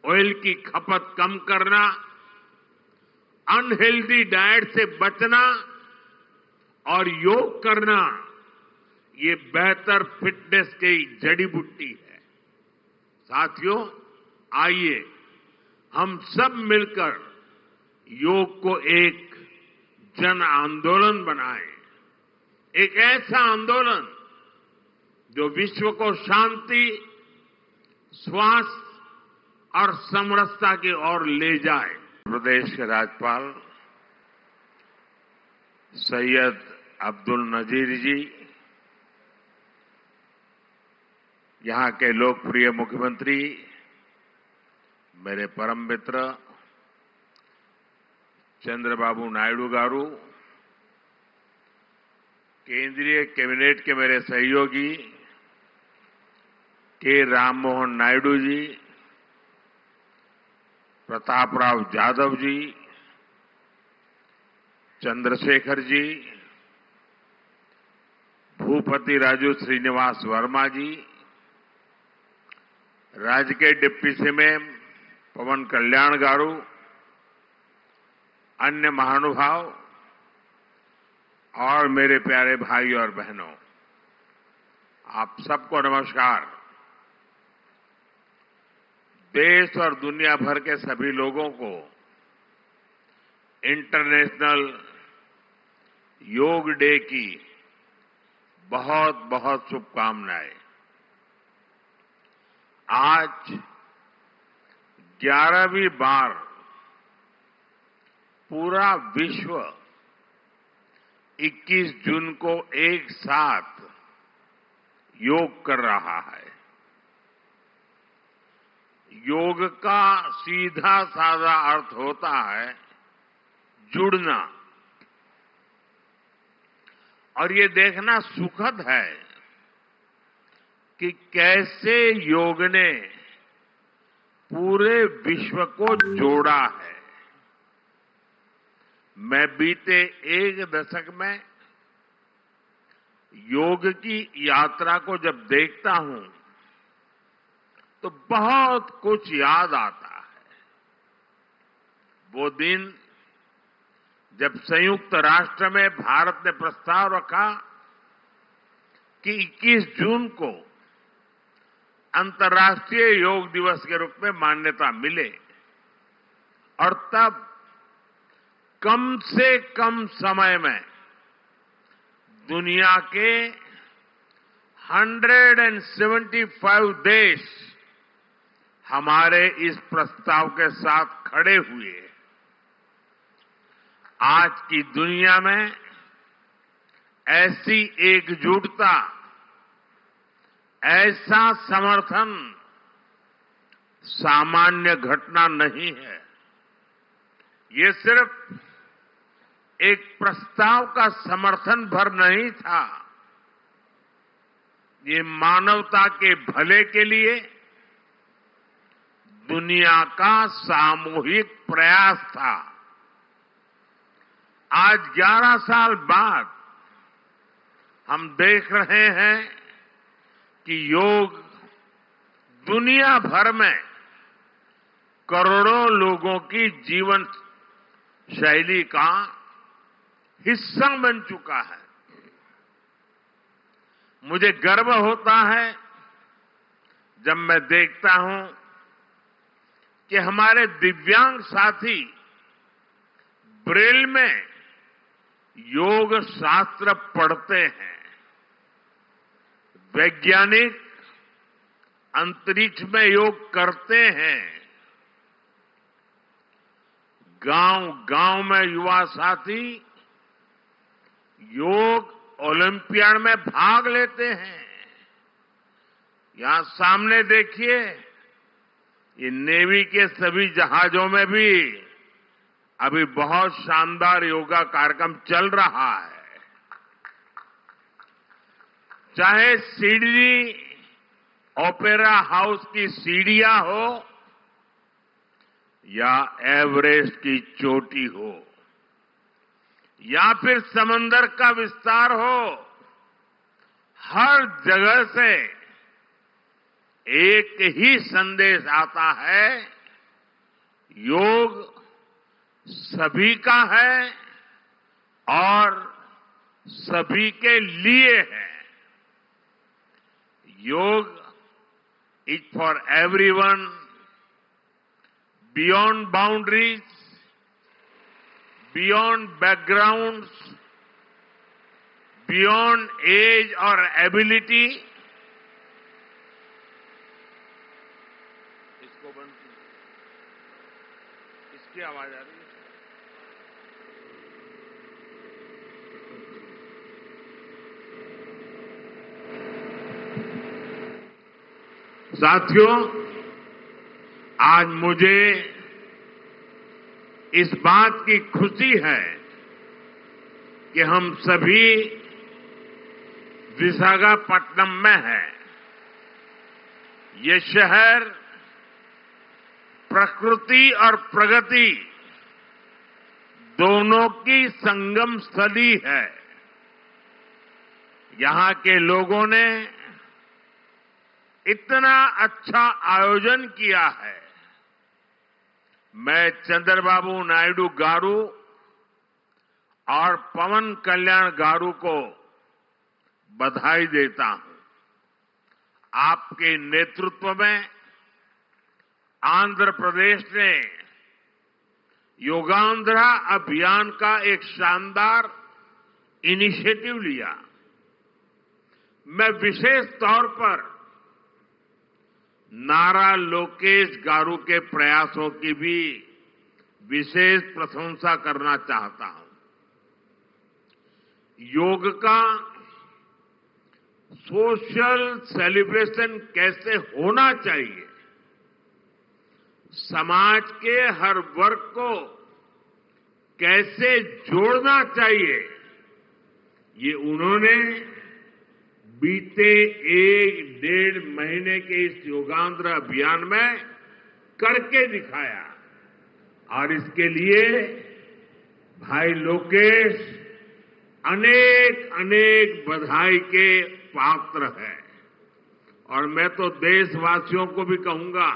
Oil की खपत कम करना, अनहेल्दी डाइट से बचना और योग करना, ये बेहतर फिटनेस की जड़ी बूटी है। साथियों, आइए हम सब मिलकर योग को एक जन आंदोलन बनाएं, एक ऐसा आंदोलन जो विश्व को शांति, स्वास्थ्य और समरसता की ओर ले जाए। प्रदेश के राज्यपाल सैयद अब्दुल नजीर जी, यहां के लोकप्रिय मुख्यमंत्री, मेरे परम मित्र चंद्रबाबू नायडू गारू, केंद्रीय कैबिनेट के मेरे सहयोगी के राम मोहन नायडू जी, प्रताप राव जाधव जी, चंद्रशेखर जी, भूपति राजू श्रीनिवास वर्मा जी, राज्य के डिप्टी सीएम पवन कल्याण गारू, अन्य महानुभाव और मेरे प्यारे भाई और बहनों, आप सबको नमस्कार। देश और दुनिया भर के सभी लोगों को इंटरनेशनल योग डे की बहुत बहुत शुभकामनाएं। आज 11वीं बार पूरा विश्व 21 जून को एक साथ योग कर रहा है। योग का सीधा साधा अर्थ होता है जुड़ना, और ये देखना सुखद है कि कैसे योग ने पूरे विश्व को जोड़ा है। मैं बीते एक दशक में योग की यात्रा को जब देखता हूं तो बहुत कुछ याद आता है। वो दिन जब संयुक्त राष्ट्र में भारत ने प्रस्ताव रखा कि 21 जून को अंतर्राष्ट्रीय योग दिवस के रूप में मान्यता मिले, और तब कम से कम समय में दुनिया के 175 देश हमारे इस प्रस्ताव के साथ खड़े हुए। आज की दुनिया में ऐसी एकजुटता, ऐसा समर्थन सामान्य घटना नहीं है। ये सिर्फ एक प्रस्ताव का समर्थन भर नहीं था, ये मानवता के भले के लिए दुनिया का सामूहिक प्रयास था। आज 11 साल बाद हम देख रहे हैं कि योग दुनिया भर में करोड़ों लोगों की जीवन शैली का हिस्सा बन चुका है। मुझे गर्व होता है जब मैं देखता हूं कि हमारे दिव्यांग साथी ब्रेल में योग शास्त्र पढ़ते हैं, वैज्ञानिक अंतरिक्ष में योग करते हैं, गांव-गांव में युवा साथी योग ओलंपियाड में भाग लेते हैं। यहां सामने देखिए, ये नेवी के सभी जहाजों में भी अभी बहुत शानदार योगा कार्यक्रम चल रहा है। चाहे सिडनी ओपेरा हाउस की सीढ़ियां हो या एवरेस्ट की चोटी हो या फिर समंदर का विस्तार हो, हर जगह से एक ही संदेश आता है योग सभी का है और सभी के लिए है। Yoga is for everyone, beyond boundaries, beyond backgrounds, beyond age और एबिलिटी। इसको बंद कीजिए, इसकी आवाज आ रही है। साथियों, आज मुझे इस बात की खुशी है कि हम सभी विशाखापट्टनम में हैं। ये शहर प्रकृति और प्रगति दोनों की संगम स्थली है। यहां के लोगों ने इतना अच्छा आयोजन किया है। मैं चंद्रबाबू नायडू गारू और पवन कल्याण गारू को बधाई देता हूं। आपके नेतृत्व में आंध्र प्रदेश ने योगांध्रा अभियान का एक शानदार इनिशिएटिव लिया। मैं विशेष तौर पर नारा लोकेश गारू के प्रयासों की भी विशेष प्रशंसा करना चाहता हूं। योग का सोशल सेलिब्रेशन कैसे होना चाहिए, समाज के हर वर्ग को कैसे जोड़ना चाहिए, ये उन्होंने बीते 1-1.5 महीने के इस योगांध्र अभियान में करके दिखाया। और इसके लिए भाई लोकेश अनेक अनेक बधाई के पात्र है। और मैं तो देशवासियों को भी कहूंगा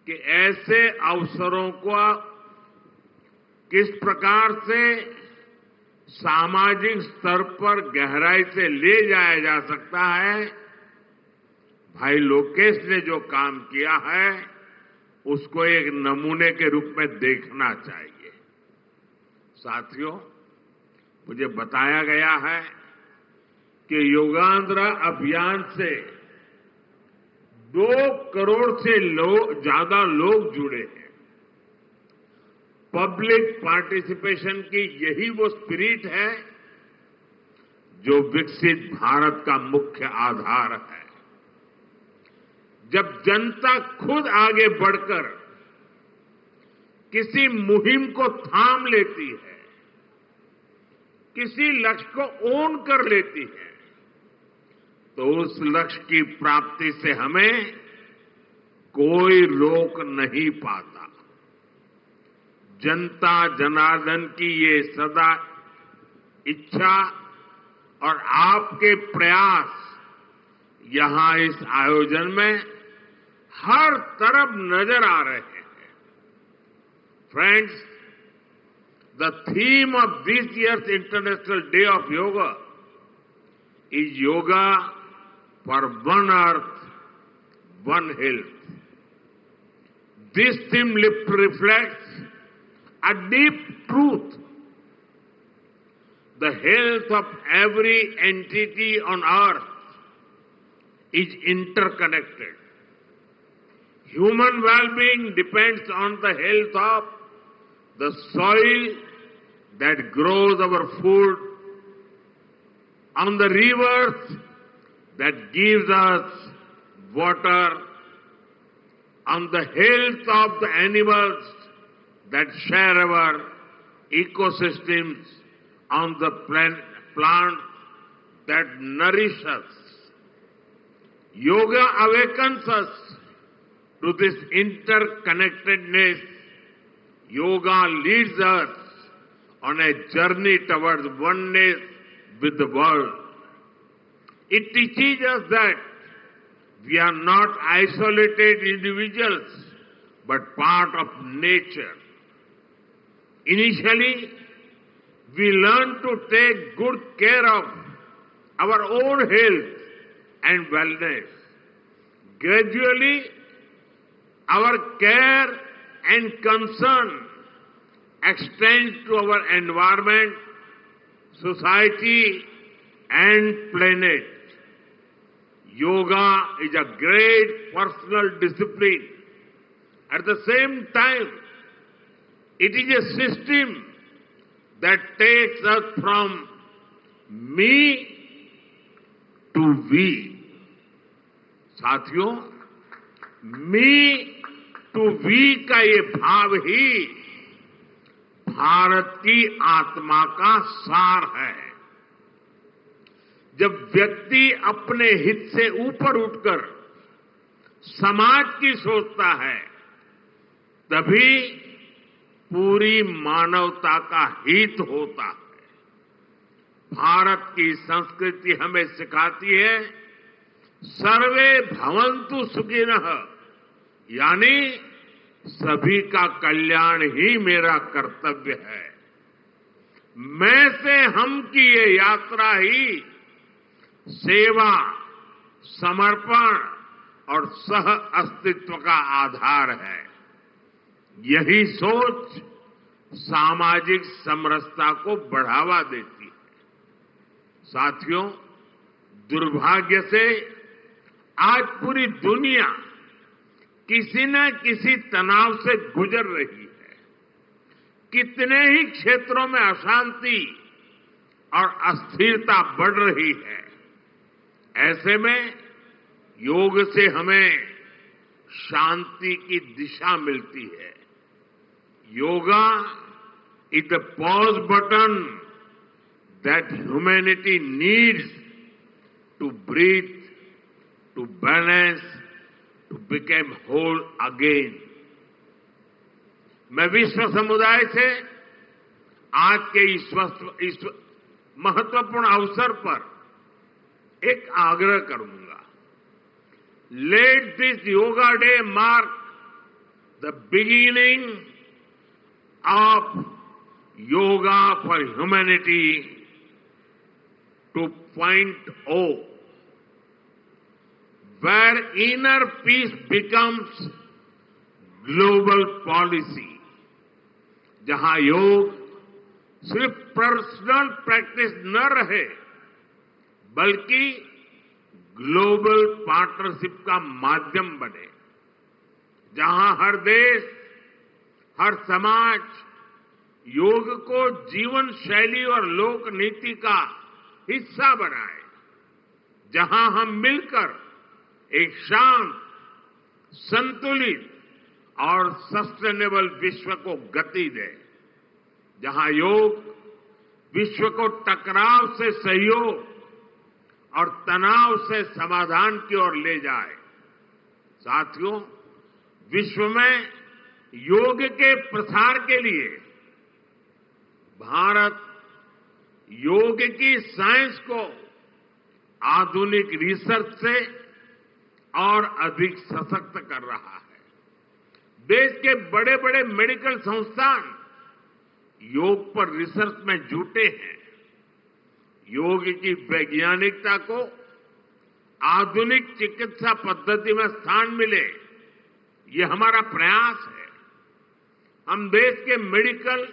कि ऐसे अवसरों को किस प्रकार से सामाजिक स्तर पर गहराई से ले जाया जा सकता है, भाई लोकेश ने जो काम किया है उसको एक नमूने के रूप में देखना चाहिए। साथियों, मुझे बताया गया है कि योगांध्रा अभियान से 2 करोड़ से ज्यादा लोग जुड़े हैं। पब्लिक पार्टिसिपेशन की यही वो स्पिरिट है जो विकसित भारत का मुख्य आधार है। जब जनता खुद आगे बढ़कर किसी मुहिम को थाम लेती है, किसी लक्ष्य को ओन कर लेती है, तो उस लक्ष्य की प्राप्ति से हमें कोई रोक नहीं पाता। जनता जनार्दन की ये सदा इच्छा और आपके प्रयास यहां इस आयोजन में हर तरफ नजर आ रहे हैं। Friends, the theme of this years international day of yoga is yoga for one earth, one health. This theme reflects a deep truth. The health of every entity on earth is interconnected. Human well-being depends on the health of the soil that grows our food, on the rivers that gives us water, on the health of the animals that share our ecosystems, on the plants that nourish us. Yoga awakens us to this interconnectedness. Yoga leads us on a journey towards oneness with the world. It teaches us that we are not isolated individuals but part of nature. Initially, we learn to take good care of our own health and wellness. Gradually, our care and concern extends to our environment, society, and planet. Yoga is a great personal discipline. At the same time, it is a system that takes us from me to we. साथियों, मी to we का ये भाव ही भारत की आत्मा का सार है। जब व्यक्ति अपने हित से ऊपर उठकर समाज की सोचता है, तभी पूरी मानवता का हित होता है। भारत की संस्कृति हमें सिखाती है सर्वे भवन्तु सुखिनः, यानी सभी का कल्याण ही मेरा कर्तव्य है। मैं से हम की ये यात्रा ही सेवा, समर्पण और सह अस्तित्व का आधार है। यही सोच सामाजिक समरसता को बढ़ावा देती है। साथियों, दुर्भाग्य से आज पूरी दुनिया किसी न किसी तनाव से गुजर रही है। कितने ही क्षेत्रों में अशांति और अस्थिरता बढ़ रही है। ऐसे में योग से हमें शांति की दिशा मिलती है। Yoga is the pause button that humanity needs to breathe, to balance, to become whole again. मैं विश्व समुदाय से आज के इस महत्वपूर्ण अवसर पर एक आग्रह करूंगा। Let this Yoga Day mark the beginning of Yoga for Humanity 2.0, where inner peace becomes global policy, जहां योग सिर्फ पर्सनल प्रैक्टिस न रहे, बल्कि ग्लोबल पार्टनरशिप का माध्यम बने, जहां हर देश, हर समाज योग को जीवन शैली और लोक नीति का हिस्सा बनाए, जहां हम मिलकर एक शांत, संतुलित और सस्टेनेबल विश्व को गति दें, जहां योग विश्व को टकराव से सहयोग और तनाव से समाधान की ओर ले जाए। साथियों, विश्व में योग के प्रसार के लिए भारत योग की साइंस को आधुनिक रिसर्च से और अधिक सशक्त कर रहा है। देश के बड़े बड़े मेडिकल संस्थान योग पर रिसर्च में जुटे हैं। योग की वैज्ञानिकता को आधुनिक चिकित्सा पद्धति में स्थान मिले, ये हमारा प्रयास है। हम देश के मेडिकल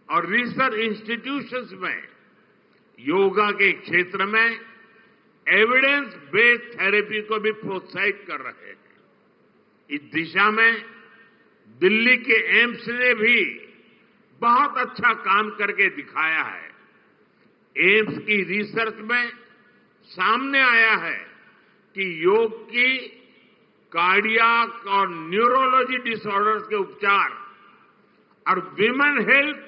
और रिसर्च इंस्टीट्यूशंस में योगा के क्षेत्र में एविडेंस बेस्ड थेरेपी को भी प्रोत्साहित कर रहे हैं। इस दिशा में दिल्ली के एम्स ने भी बहुत अच्छा काम करके दिखाया है। एम्स की रिसर्च में सामने आया है कि योग की कार्डियक और न्यूरोलॉजी डिसऑर्डर्स के उपचार और विमेन हेल्थ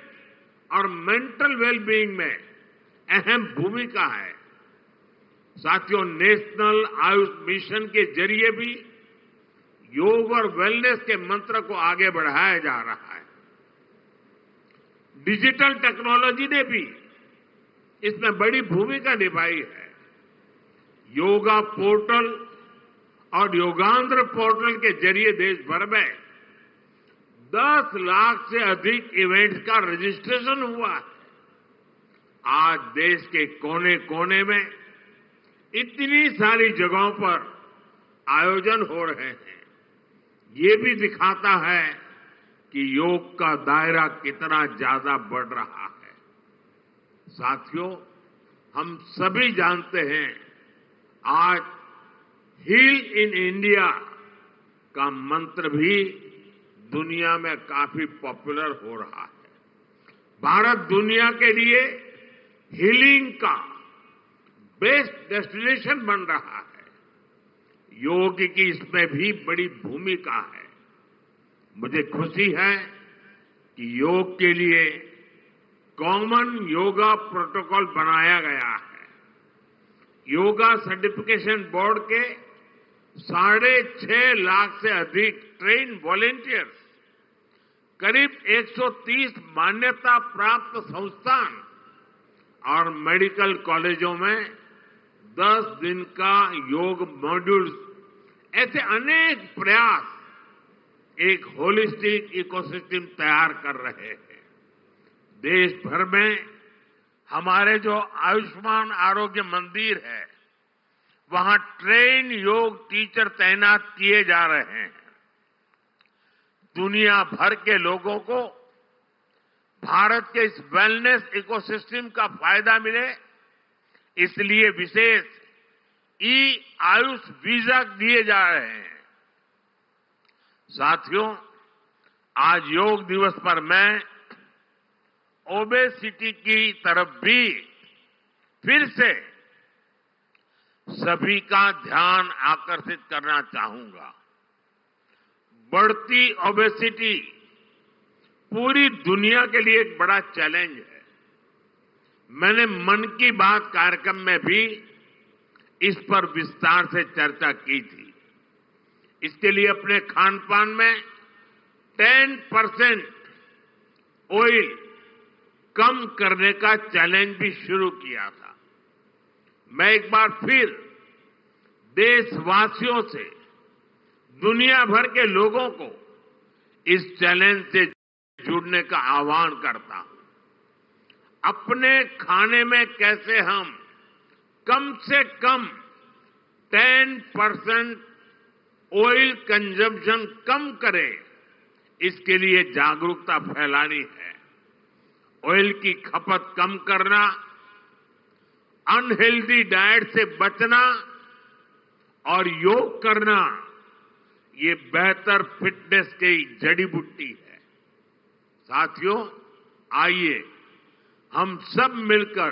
और मेंटल वेलबीइंग में अहम भूमिका है। साथियों, नेशनल आयुष मिशन के जरिए भी योग और वेलनेस के मंत्र को आगे बढ़ाया जा रहा है। डिजिटल टेक्नोलॉजी ने भी इसमें बड़ी भूमिका निभाई है। योगा पोर्टल और योगांध्र पोर्टल के जरिए देश भर में 10 लाख से अधिक इवेंट्स का रजिस्ट्रेशन हुआ है। आज देश के कोने कोने में इतनी सारी जगहों पर आयोजन हो रहे हैं। ये भी दिखाता है कि योग का दायरा कितना ज्यादा बढ़ रहा है। साथियों, हम सभी जानते हैं आज हील इन इंडिया का मंत्र भी दुनिया में काफी पॉपुलर हो रहा है। भारत दुनिया के लिए हीलिंग का बेस्ट डेस्टिनेशन बन रहा है। योग की इसमें भी बड़ी भूमिका है। मुझे खुशी है कि योग के लिए कॉमन योगा प्रोटोकॉल बनाया गया है। योगा सर्टिफिकेशन बोर्ड के 6.5 लाख से अधिक ट्रेन वॉलेंटियर्स, करीब 130 मान्यता प्राप्त संस्थान और मेडिकल कॉलेजों में 10 दिन का योग मॉड्यूल्स, ऐसे अनेक प्रयास एक होलिस्टिक इकोसिस्टम तैयार कर रहे हैं। देश भर में हमारे जो आयुष्मान आरोग्य मंदिर है, वहां ट्रेन योग टीचर तैनात किए जा रहे हैं। दुनिया भर के लोगों को भारत के इस वेलनेस इकोसिस्टम का फायदा मिले, इसलिए विशेष आयुष वीजा दिए जा रहे हैं। साथियों, आज योग दिवस पर मैं ओबेसिटी की तरफ भी फिर से सभी का ध्यान आकर्षित करना चाहूंगा। बढ़ती ओबेसिटी पूरी दुनिया के लिए एक बड़ा चैलेंज है। मैंने मन की बात कार्यक्रम में भी इस पर विस्तार से चर्चा की थी। इसके लिए अपने खान पान में 10% ऑयल कम करने का चैलेंज भी शुरू किया था। मैं एक बार फिर देशवासियों से, दुनिया भर के लोगों को इस चैलेंज से जुड़ने का आह्वान करता हूं। अपने खाने में कैसे हम कम से कम 10% ऑयल कंजम्पशन कम करें, इसके लिए जागरूकता फैलानी है। ऑयल की खपत कम करना, अनहेल्दी डाइट से बचना और योग करना, ये बेहतर फिटनेस की जड़ी बूटी है। साथियों, आइए हम सब मिलकर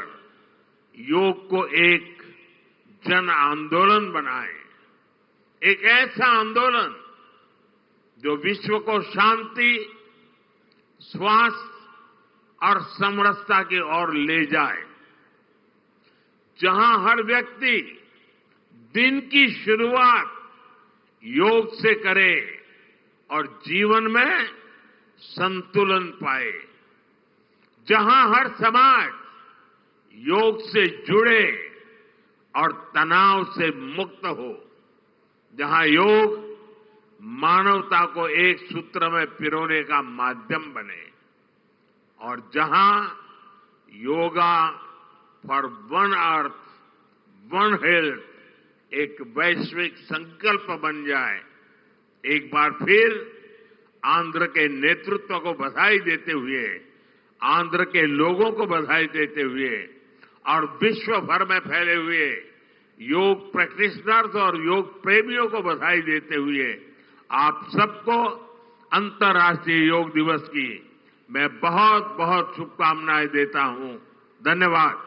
योग को एक जन आंदोलन बनाएं। एक ऐसा आंदोलन जो विश्व को शांति, स्वास्थ्य और समरसता की ओर ले जाए। जहां हर व्यक्ति दिन की शुरुआत योग से करे और जीवन में संतुलन पाए। जहां हर समाज योग से जुड़े और तनाव से मुक्त हो। जहां योग मानवता को एक सूत्र में पिरोने का माध्यम बने और जहां yoga for one earth one health एक वैश्विक संकल्प बन जाए। एक बार फिर आंध्र के नेतृत्व को बधाई देते हुए, आंध्र के लोगों को बधाई देते हुए और विश्व भर में फैले हुए योग प्रैक्टिशनर्स और योग प्रेमियों को बधाई देते हुए आप सबको अंतर्राष्ट्रीय योग दिवस की मैं बहुत बहुत शुभकामनाएं देता हूं। धन्यवाद।